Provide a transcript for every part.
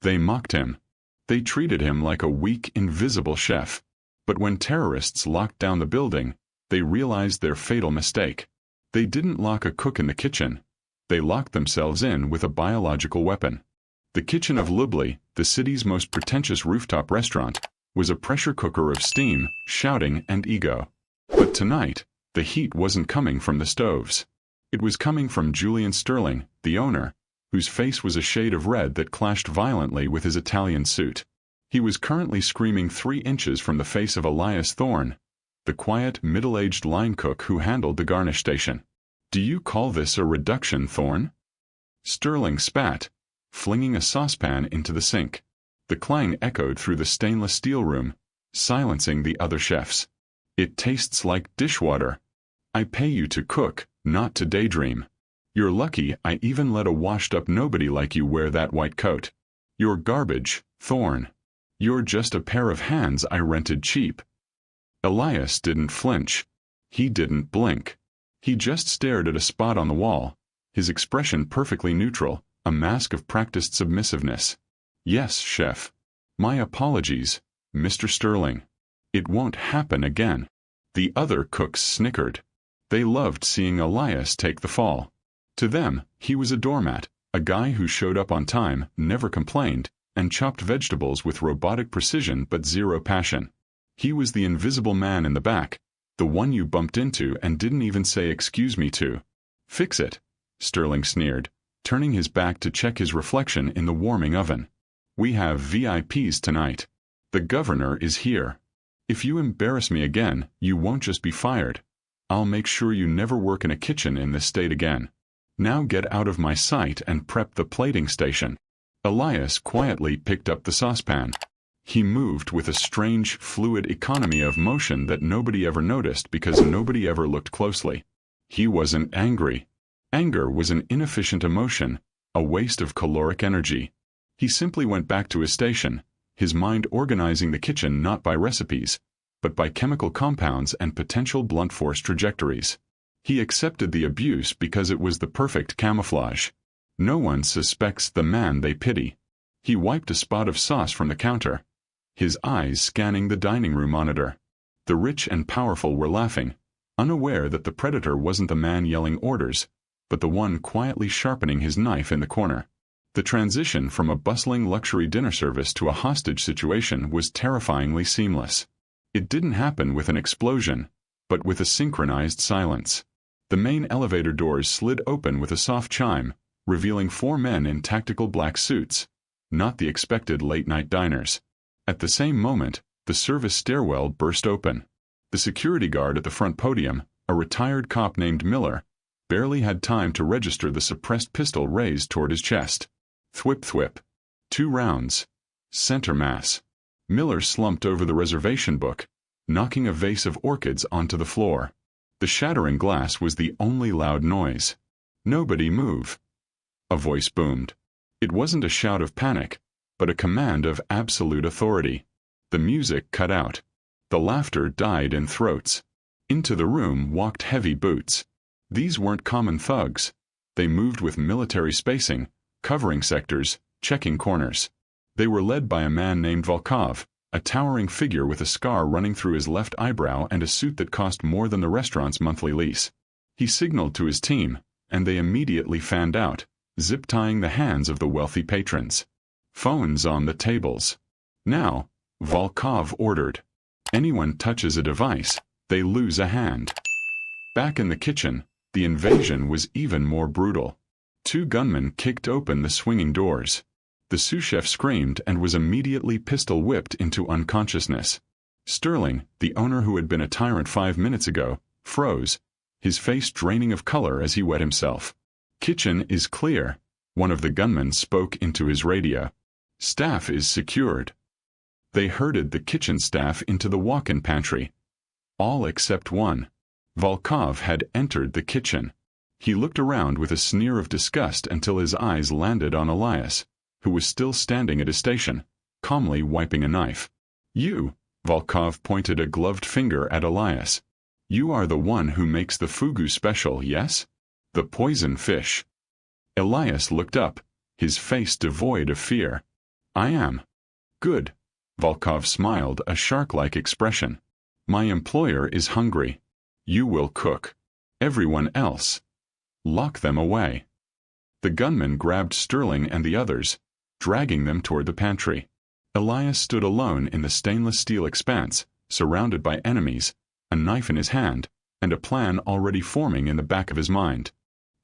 They mocked him. They treated him like a weak, invisible chef. But when terrorists locked down the building, they realized their fatal mistake. They didn't lock a cook in the kitchen. They locked themselves in with a biological weapon. The kitchen of Lublin, the city's most pretentious rooftop restaurant, was a pressure cooker of steam, shouting, and ego. But tonight, the heat wasn't coming from the stoves. It was coming from Julian Sterling, the owner, whose face was a shade of red that clashed violently with his Italian suit. He was currently screaming 3 inches from the face of Elias Thorne, the quiet, middle-aged line cook who handled the garnish station. "Do you call this a reduction, Thorne?" Sterling spat, flinging a saucepan into the sink. The clang echoed through the stainless steel room, silencing the other chefs. "It tastes like dishwater. I pay you to cook, not to daydream. You're lucky I even let a washed-up nobody like you wear that white coat. You're garbage, Thorne. You're just a pair of hands I rented cheap." Elias didn't flinch. He didn't blink. He just stared at a spot on the wall, his expression perfectly neutral, a mask of practiced submissiveness. "Yes, chef. My apologies, Mr. Sterling. It won't happen again." The other cooks snickered. They loved seeing Elias take the fall. To them, he was a doormat, a guy who showed up on time, never complained, and chopped vegetables with robotic precision but zero passion. He was the invisible man in the back, the one you bumped into and didn't even say excuse me to. "Fix it," Sterling sneered, turning his back to check his reflection in the warming oven. "We have VIPs tonight. The governor is here. If you embarrass me again, you won't just be fired. I'll make sure you never work in a kitchen in this state again. Now get out of my sight and prep the plating station." Elias quietly picked up the saucepan. He moved with a strange, fluid economy of motion that nobody ever noticed because nobody ever looked closely. He wasn't angry. Anger was an inefficient emotion, a waste of caloric energy. He simply went back to his station, his mind organizing the kitchen not by recipes, but by chemical compounds and potential blunt force trajectories. He accepted the abuse because it was the perfect camouflage. No one suspects the man they pity. He wiped a spot of sauce from the counter, his eyes scanning the dining room monitor. The rich and powerful were laughing, unaware that the predator wasn't the man yelling orders, but the one quietly sharpening his knife in the corner. The transition from a bustling luxury dinner service to a hostage situation was terrifyingly seamless. It didn't happen with an explosion, but with a synchronized silence. The main elevator doors slid open with a soft chime, revealing 4 men in tactical black suits, not the expected late-night diners. At the same moment, the service stairwell burst open. The security guard at the front podium, a retired cop named Miller, barely had time to register the suppressed pistol raised toward his chest. Thwip thwip. 2 rounds. Center mass. Miller slumped over the reservation book, knocking a vase of orchids onto the floor. The shattering glass was the only loud noise. "Nobody move." A voice boomed. It wasn't a shout of panic, but a command of absolute authority. The music cut out. The laughter died in throats. Into the room walked heavy boots. These weren't common thugs. They moved with military spacing, covering sectors, checking corners. They were led by a man named Volkov, a towering figure with a scar running through his left eyebrow and a suit that cost more than the restaurant's monthly lease. He signaled to his team, and they immediately fanned out, zip-tying the hands of the wealthy patrons. Phones on the tables. "Now," Volkov ordered. "Anyone touches a device, they lose a hand." Back in the kitchen, the invasion was even more brutal. 2 gunmen kicked open the swinging doors. The sous chef screamed and was immediately pistol-whipped into unconsciousness. Sterling, the owner who had been a tyrant 5 minutes ago, froze, his face draining of color as he wet himself. "Kitchen is clear," one of the gunmen spoke into his radio. "Staff is secured." They herded the kitchen staff into the walk-in pantry. All except one. Volkov had entered the kitchen. He looked around with a sneer of disgust until his eyes landed on Elias, who was still standing at his station, calmly wiping a knife. "You," Volkov pointed a gloved finger at Elias. "You are the one who makes the fugu special, yes? The poison fish." Elias looked up, his face devoid of fear. I am. Good. Volkov smiled, a shark-like expression. My employer is hungry. You will cook. Everyone else. Lock them away. The gunman grabbed Sterling and the others, dragging them toward the pantry. Elias stood alone in the stainless steel expanse, surrounded by enemies, a knife in his hand, and a plan already forming in the back of his mind.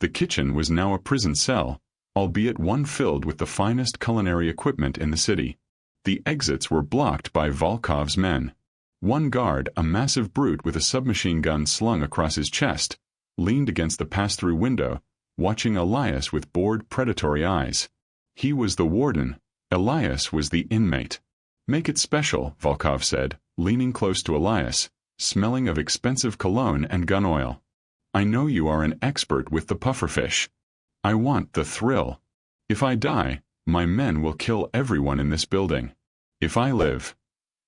The kitchen was now a prison cell, albeit one filled with the finest culinary equipment in the city. The exits were blocked by Volkov's men. One guard, a massive brute with a submachine gun slung across his chest, leaned against the pass-through window, watching Elias with bored, predatory eyes. He was the warden. Elias was the inmate. Make it special, Volkov said, leaning close to Elias, smelling of expensive cologne and gun oil. I know you are an expert with the pufferfish. I want the thrill. If I die, my men will kill everyone in this building. If I live,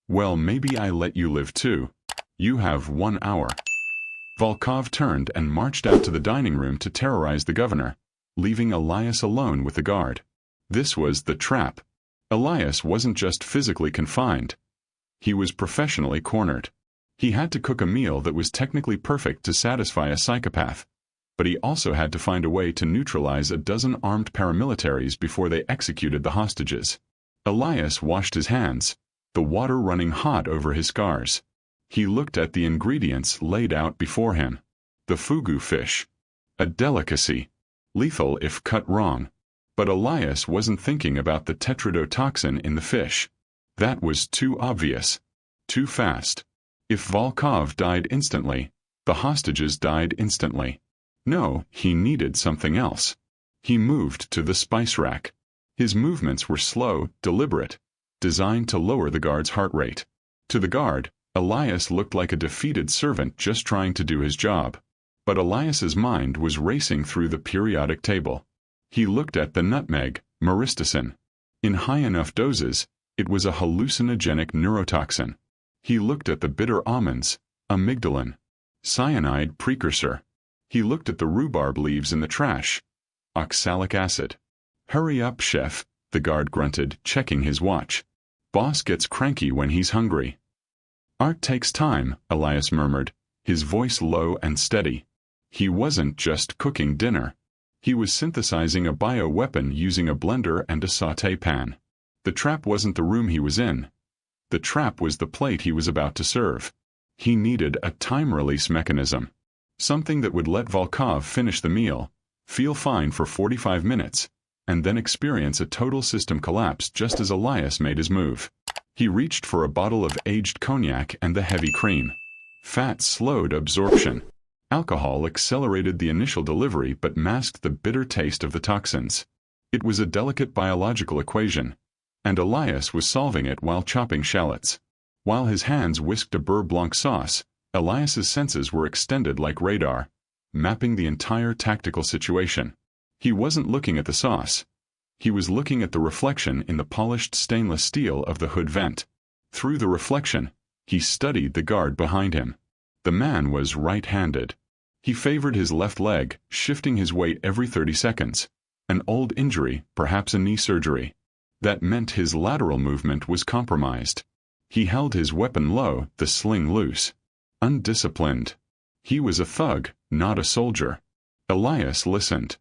well, maybe I let you live too. You have 1 hour. Volkov turned and marched out to the dining room to terrorize the governor, leaving Elias alone with the guard. This was the trap. Elias wasn't just physically confined. He was professionally cornered. He had to cook a meal that was technically perfect to satisfy a psychopath, but he also had to find a way to neutralize a dozen armed paramilitaries before they executed the hostages. Elias washed his hands, the water running hot over his scars. He looked at the ingredients laid out before him. The fugu fish. A delicacy. Lethal if cut wrong. But Elias wasn't thinking about the tetrodotoxin in the fish. That was too obvious. Too fast. If Volkov died instantly, the hostages died instantly. No, he needed something else. He moved to the spice rack. His movements were slow, deliberate, designed to lower the guard's heart rate. To the guard, Elias looked like a defeated servant just trying to do his job. But Elias's mind was racing through the periodic table. He looked at the nutmeg, myristicin. In high enough doses, it was a hallucinogenic neurotoxin. He looked at the bitter almonds, amygdalin, cyanide precursor. He looked at the rhubarb leaves in the trash, oxalic acid. Hurry up, chef, the guard grunted, checking his watch. Boss gets cranky when he's hungry. Art takes time, Elias murmured, his voice low and steady. He wasn't just cooking dinner. He was synthesizing a bioweapon using a blender and a sauté pan. The trap wasn't the room he was in. The trap was the plate he was about to serve. He needed a time-release mechanism. Something that would let Volkov finish the meal, feel fine for 45 minutes, and then experience a total system collapse just as Elias made his move. He reached for a bottle of aged cognac and the heavy cream. Fat slowed absorption. Alcohol accelerated the initial delivery but masked the bitter taste of the toxins. It was a delicate biological equation, and Elias was solving it while chopping shallots. While his hands whisked a beurre blanc sauce, Elias's senses were extended like radar, mapping the entire tactical situation. He wasn't looking at the sauce. He was looking at the reflection in the polished stainless steel of the hood vent. Through the reflection, he studied the guard behind him. The man was right-handed. He favored his left leg, shifting his weight every 30 seconds. An old injury, perhaps a knee surgery. That meant his lateral movement was compromised. He held his weapon low, the sling loose. Undisciplined. He was a thug, not a soldier. Elias listened.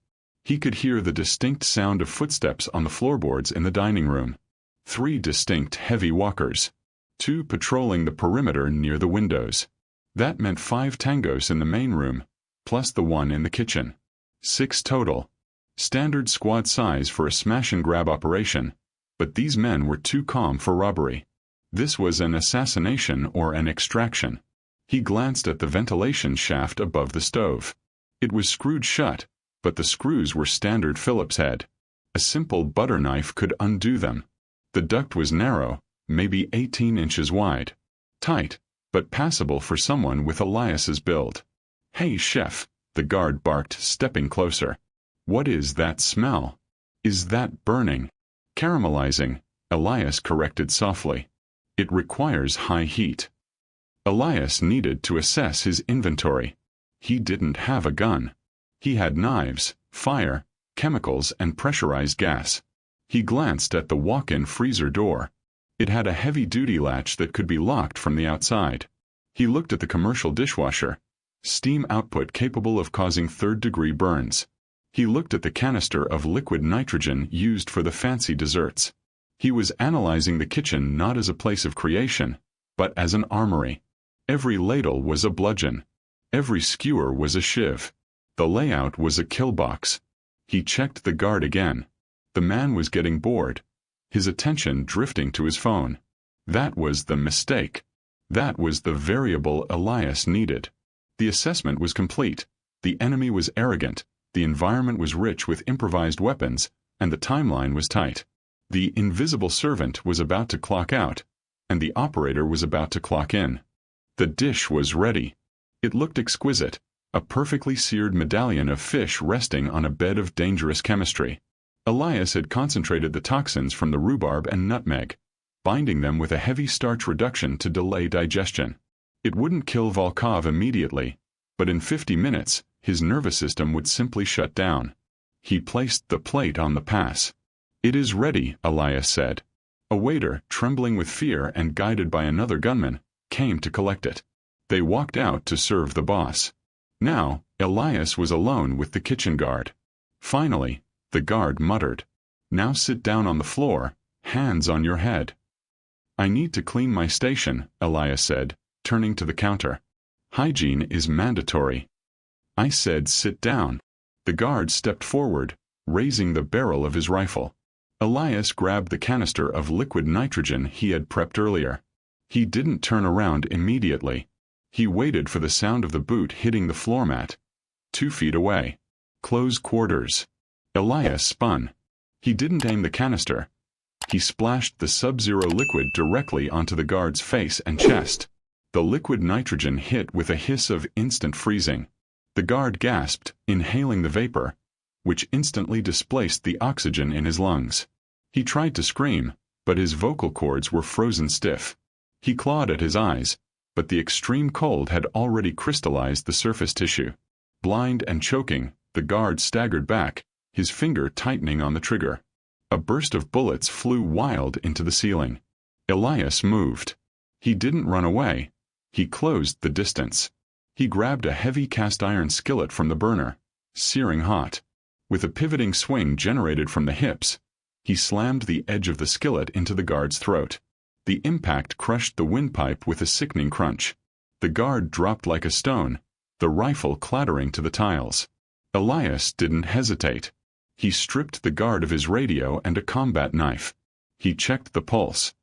He could hear the distinct sound of footsteps on the floorboards in the dining room. 3 distinct heavy walkers. 2 patrolling the perimeter near the windows. That meant 5 tangos in the main room, plus the one in the kitchen. 6 total. Standard squad size for a smash-and-grab operation, but these men were too calm for robbery. This was an assassination or an extraction. He glanced at the ventilation shaft above the stove. It was screwed shut, but the screws were standard Phillips head. A simple butter knife could undo them. The duct was narrow, maybe 18 inches wide. Tight, but passable for someone with Elias's build. Hey, chef, the guard barked, stepping closer. What is that smell? Is that burning? Caramelizing, Elias corrected softly. It requires high heat. Elias needed to assess his inventory. He didn't have a gun. He had knives, fire, chemicals, and pressurized gas. He glanced at the walk-in freezer door. It had a heavy-duty latch that could be locked from the outside. He looked at the commercial dishwasher, steam output capable of causing third-degree burns. He looked at the canister of liquid nitrogen used for the fancy desserts. He was analyzing the kitchen not as a place of creation, but as an armory. Every ladle was a bludgeon. Every skewer was a shiv. The layout was a kill box. He checked the guard again. The man was getting bored, his attention drifting to his phone. That was the mistake. That was the variable Elias needed. The assessment was complete. The enemy was arrogant, the environment was rich with improvised weapons, and the timeline was tight. The invisible servant was about to clock out, and the operator was about to clock in. The dish was ready. It looked exquisite, a perfectly seared medallion of fish resting on a bed of dangerous chemistry. Elias had concentrated the toxins from the rhubarb and nutmeg, binding them with a heavy starch reduction to delay digestion. It wouldn't kill Volkov immediately, but in 50 minutes, his nervous system would simply shut down. He placed the plate on the pass. "It is ready," Elias said. A waiter, trembling with fear and guided by another gunman, came to collect it. They walked out to serve the boss. Now, Elias was alone with the kitchen guard. Finally, the guard muttered, "Now sit down on the floor, hands on your head." "I need to clean my station," Elias said, turning to the counter. "Hygiene is mandatory." "I said sit down." The guard stepped forward, raising the barrel of his rifle. Elias grabbed the canister of liquid nitrogen he had prepped earlier. He didn't turn around immediately. He waited for the sound of the boot hitting the floor mat. 2 feet away. Close quarters. Elias spun. He didn't aim the canister. He splashed the sub-zero liquid directly onto the guard's face and chest. The liquid nitrogen hit with a hiss of instant freezing. The guard gasped, inhaling the vapor, which instantly displaced the oxygen in his lungs. He tried to scream, but his vocal cords were frozen stiff. He clawed at his eyes, but the extreme cold had already crystallized the surface tissue. Blind and choking, the guard staggered back, his finger tightening on the trigger. A burst of bullets flew wild into the ceiling. Elias moved. He didn't run away. He closed the distance. He grabbed a heavy cast-iron skillet from the burner, searing hot. With a pivoting swing generated from the hips, he slammed the edge of the skillet into the guard's throat. The impact crushed the windpipe with a sickening crunch. The guard dropped like a stone, the rifle clattering to the tiles. Elias didn't hesitate. He stripped the guard of his radio and a combat knife. He checked the pulse.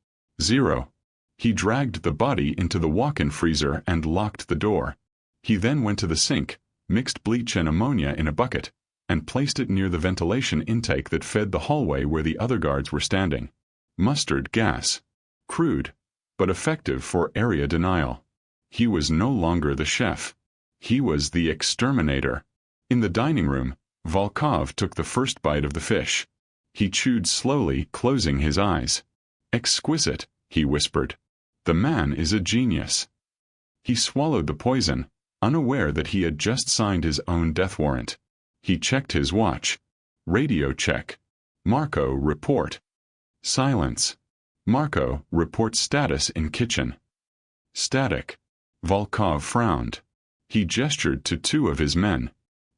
0. He dragged the body into the walk-in freezer and locked the door. He then went to the sink, mixed bleach and ammonia in a bucket, and placed it near the ventilation intake that fed the hallway where the other guards were standing. Mustard gas. Crude, but effective for area denial. He was no longer the chef. He was the exterminator. In the dining room, Volkov took the first bite of the fish. He chewed slowly, closing his eyes. "Exquisite," he whispered. "The man is a genius." He swallowed the poison, unaware that he had just signed his own death warrant. He checked his watch. Radio check. Marco, report. Silence. Marco, report status in kitchen. Static. Volkov frowned. He gestured to 2 of his men.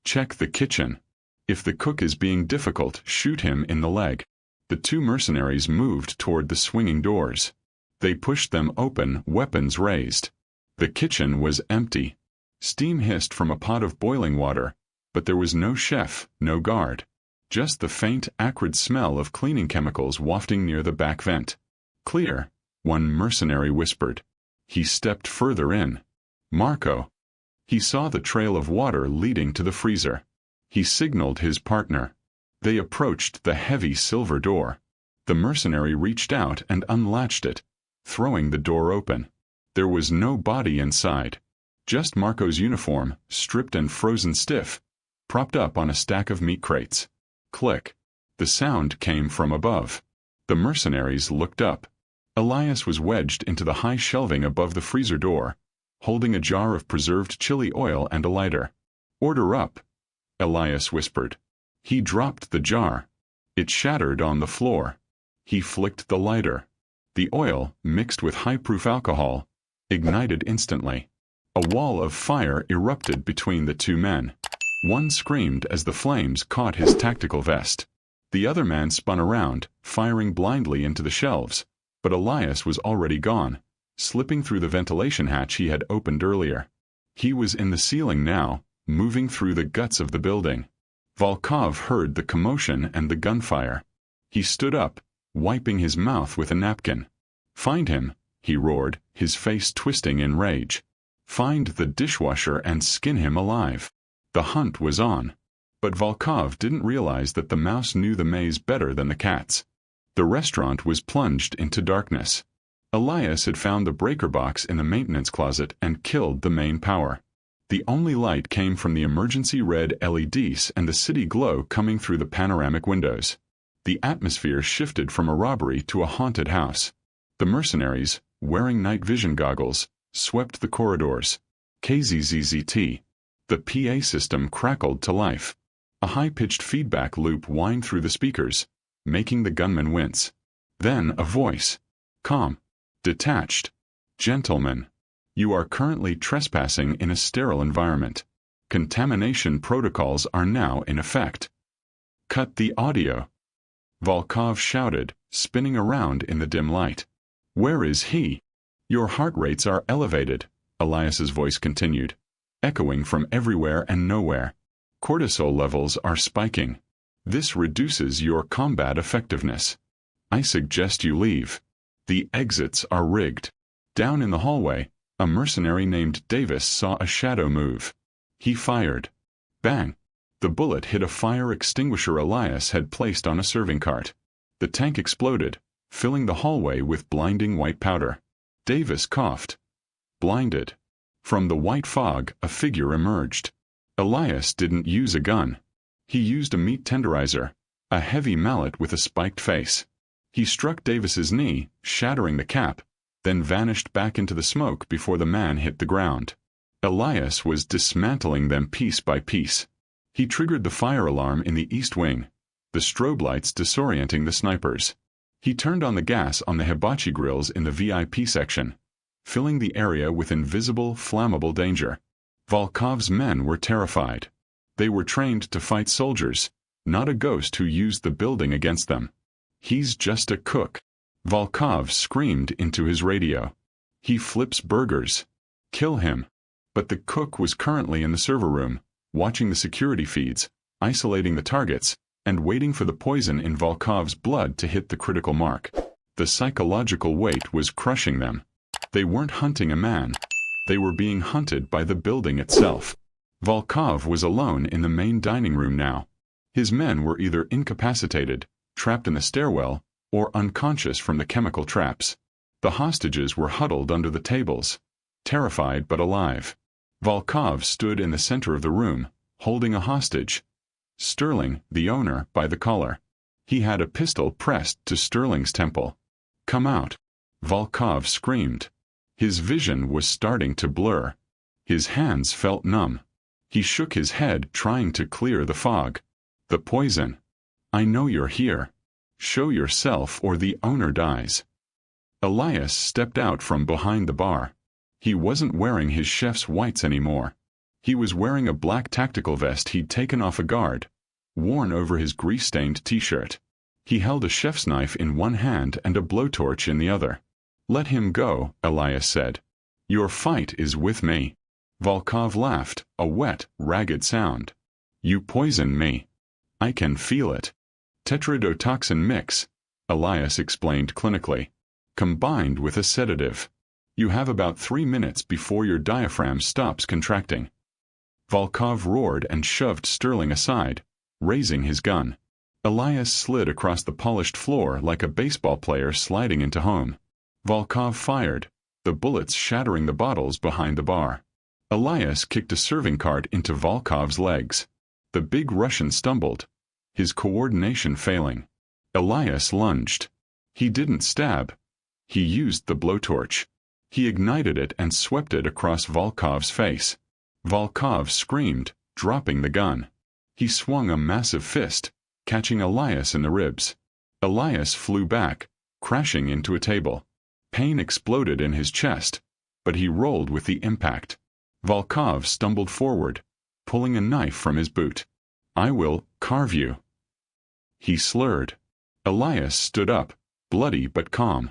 Check the kitchen. If the cook is being difficult, shoot him in the leg. The 2 mercenaries moved toward the swinging doors. They pushed them open, weapons raised. The kitchen was empty. Steam hissed from a pot of boiling water, but there was no chef, no guard. Just the faint, acrid smell of cleaning chemicals wafting near the back vent. "Clear," one mercenary whispered. He stepped further in. "Marco." He saw the trail of water leading to the freezer. He signaled his partner. They approached the heavy silver door. The mercenary reached out and unlatched it, throwing the door open. There was no body inside. Just Marco's uniform, stripped and frozen stiff, propped up on a stack of meat crates. Click. The sound came from above. The mercenaries looked up. Elias was wedged into the high shelving above the freezer door, holding a jar of preserved chili oil and a lighter. "Order up," Elias whispered. He dropped the jar. It shattered on the floor. He flicked the lighter. The oil, mixed with high-proof alcohol, ignited instantly. A wall of fire erupted between the two men. One screamed as the flames caught his tactical vest. The other man spun around, firing blindly into the shelves, but Elias was already gone, slipping through the ventilation hatch he had opened earlier. He was in the ceiling now, moving through the guts of the building. Volkov heard the commotion and the gunfire. He stood up, wiping his mouth with a napkin. "Find him," he roared, his face twisting in rage. "Find the dishwasher and skin him alive." The hunt was on. But Volkov didn't realize that the mouse knew the maze better than the cats. The restaurant was plunged into darkness. Elias had found the breaker box in the maintenance closet and killed the main power. The only light came from the emergency red LEDs and the city glow coming through the panoramic windows. The atmosphere shifted from a robbery to a haunted house. The mercenaries, wearing night vision goggles, swept the corridors. KZZZT. The PA system crackled to life. A high-pitched feedback loop whined through the speakers, making the gunman wince. Then a voice. Calm. Detached. "Gentlemen, you are currently trespassing in a sterile environment. Contamination protocols are now in effect. Cut the audio." Volkov shouted, spinning around in the dim light. "Where is he?" "Your heart rates are elevated," Elias's voice continued, echoing from everywhere and nowhere. "Cortisol levels are spiking. This reduces your combat effectiveness. I suggest you leave. The exits are rigged." Down in the hallway, a mercenary named Davis saw a shadow move. He fired. Bang! The bullet hit a fire extinguisher Elias had placed on a serving cart. The tank exploded, filling the hallway with blinding white powder. Davis coughed. Blinded. From the white fog, a figure emerged. Elias didn't use a gun. He used a meat tenderizer, a heavy mallet with a spiked face. He struck Davis's knee, shattering the cap, then vanished back into the smoke before the man hit the ground. Elias was dismantling them piece by piece. He triggered the fire alarm in the east wing, the strobe lights disorienting the snipers. He turned on the gas on the hibachi grills in the VIP section, filling the area with invisible, flammable danger. Volkov's men were terrified. They were trained to fight soldiers, not a ghost who used the building against them. "He's just a cook," Volkov screamed into his radio. "He flips burgers. Kill him." But the cook was currently in the server room, watching the security feeds, isolating the targets, and waiting for the poison in Volkov's blood to hit the critical mark. The psychological weight was crushing them. They weren't hunting a man. They were being hunted by the building itself. Volkov was alone in the main dining room now. His men were either incapacitated, trapped in the stairwell, or unconscious from the chemical traps. The hostages were huddled under the tables, terrified but alive. Volkov stood in the center of the room, holding a hostage. Sterling, the owner, by the collar. He had a pistol pressed to Sterling's temple. "Come out!" Volkov screamed. His vision was starting to blur. His hands felt numb. He shook his head, trying to clear the fog. "The poison. I know you're here. Show yourself or the owner dies." Elias stepped out from behind the bar. He wasn't wearing his chef's whites anymore. He was wearing a black tactical vest he'd taken off a guard, worn over his grease-stained t-shirt. He held a chef's knife in one hand and a blowtorch in the other. "Let him go," Elias said. "Your fight is with me." Volkov laughed, a wet, ragged sound. "You poisoned me. I can feel it. Tetrodotoxin mix," Elias explained clinically, "combined with a sedative. You have about 3 minutes before your diaphragm stops contracting." Volkov roared and shoved Sterling aside, raising his gun. Elias slid across the polished floor like a baseball player sliding into home. Volkov fired, the bullets shattering the bottles behind the bar. Elias kicked a serving cart into Volkov's legs. The big Russian stumbled, his coordination failing. Elias lunged. He didn't stab. He used the blowtorch. He ignited it and swept it across Volkov's face. Volkov screamed, dropping the gun. He swung a massive fist, catching Elias in the ribs. Elias flew back, crashing into a table. Pain exploded in his chest, but he rolled with the impact. Volkov stumbled forward, pulling a knife from his boot. "I will carve you," he slurred. Elias stood up, bloody but calm.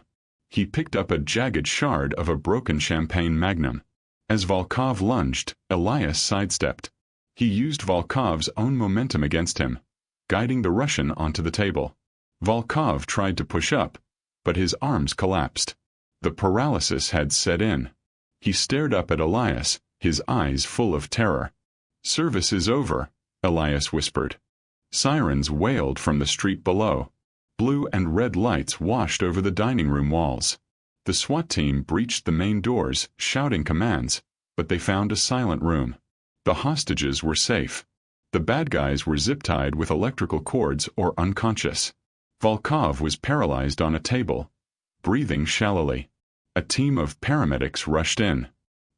He picked up a jagged shard of a broken champagne magnum. As Volkov lunged, Elias sidestepped. He used Volkov's own momentum against him, guiding the Russian onto the table. Volkov tried to push up, but his arms collapsed. The paralysis had set in. He stared up at Elias, his eyes full of terror. "Service is over," Elias whispered. Sirens wailed from the street below. Blue and red lights washed over the dining room walls. The SWAT team breached the main doors, shouting commands, but they found a silent room. The hostages were safe. The bad guys were zip-tied with electrical cords or unconscious. Volkov was paralyzed on a table, breathing shallowly. A team of paramedics rushed in.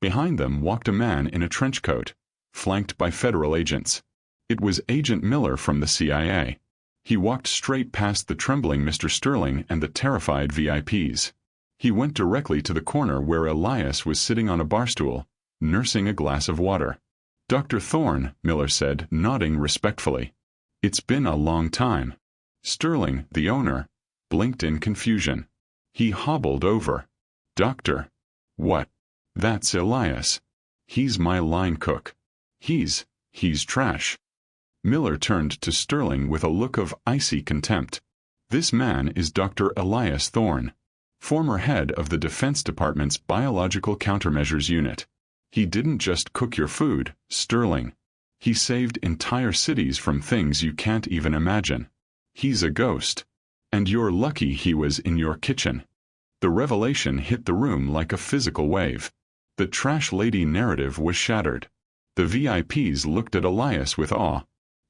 Behind them walked a man in a trench coat, flanked by federal agents. It was Agent Miller from the CIA. He walked straight past the trembling Mr. Sterling and the terrified VIPs. He went directly to the corner where Elias was sitting on a barstool, nursing a glass of water. "Dr. Thorne," Miller said, nodding respectfully. "It's been a long time." Sterling, the owner, blinked in confusion. He hobbled over. "Doctor." "What?" "That's Elias. He's my line cook. He's trash." Miller turned to Sterling with a look of icy contempt. "This man is Dr. Elias Thorne, former head of the Defense Department's Biological Countermeasures Unit. He didn't just cook your food, Sterling. He saved entire cities from things you can't even imagine. He's a ghost. And you're lucky he was in your kitchen." The revelation hit the room like a physical wave. The trash lady narrative was shattered. The VIPs looked at Elias with awe.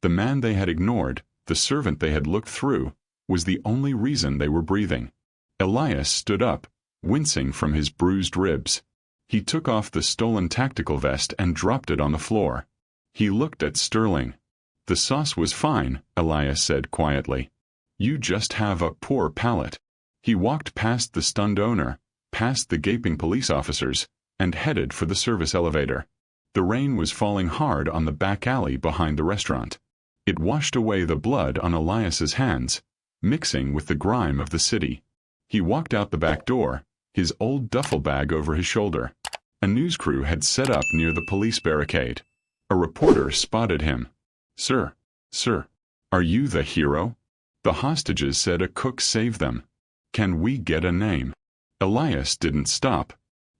The man they had ignored, the servant they had looked through, was the only reason they were breathing. Elias stood up, wincing from his bruised ribs. He took off the stolen tactical vest and dropped it on the floor. He looked at Sterling. "The sauce was fine," Elias said quietly. "You just have a poor palate." He walked past the stunned owner, past the gaping police officers, and headed for the service elevator. The rain was falling hard on the back alley behind the restaurant. It washed away the blood on Elias's hands, mixing with the grime of the city. He walked out the back door, his old duffel bag over his shoulder. A news crew had set up near the police barricade. A reporter spotted him. Sir, are you the hero? The hostages said a cook saved them. Can we get a name?" Elias didn't stop.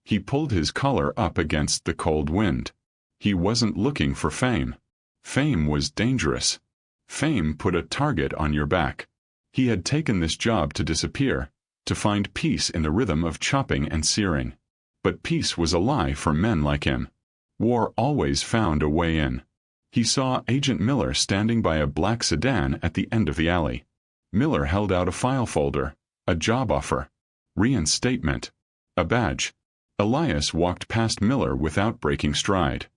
He pulled his collar up against the cold wind. He wasn't looking for fame. Fame was dangerous. Fame put a target on your back. He had taken this job to disappear, to find peace in the rhythm of chopping and searing. But peace was a lie for men like him. War always found a way in. He saw Agent Miller standing by a black sedan at the end of the alley. Miller held out a file folder, a job offer, reinstatement, a badge. Elias walked past Miller without breaking stride.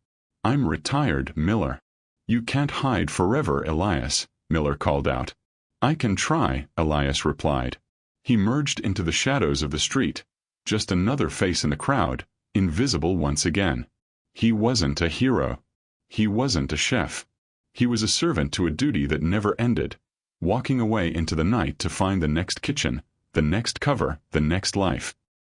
"I'm retired, Miller." "You can't hide forever, Elias," Miller called out. "I can try," Elias replied. He merged into the shadows of the street, just another face in the crowd, invisible once again. He wasn't a hero. He wasn't a chef. He was a servant to a duty that never ended, walking away into the night to find the next kitchen, the next cover, the next life.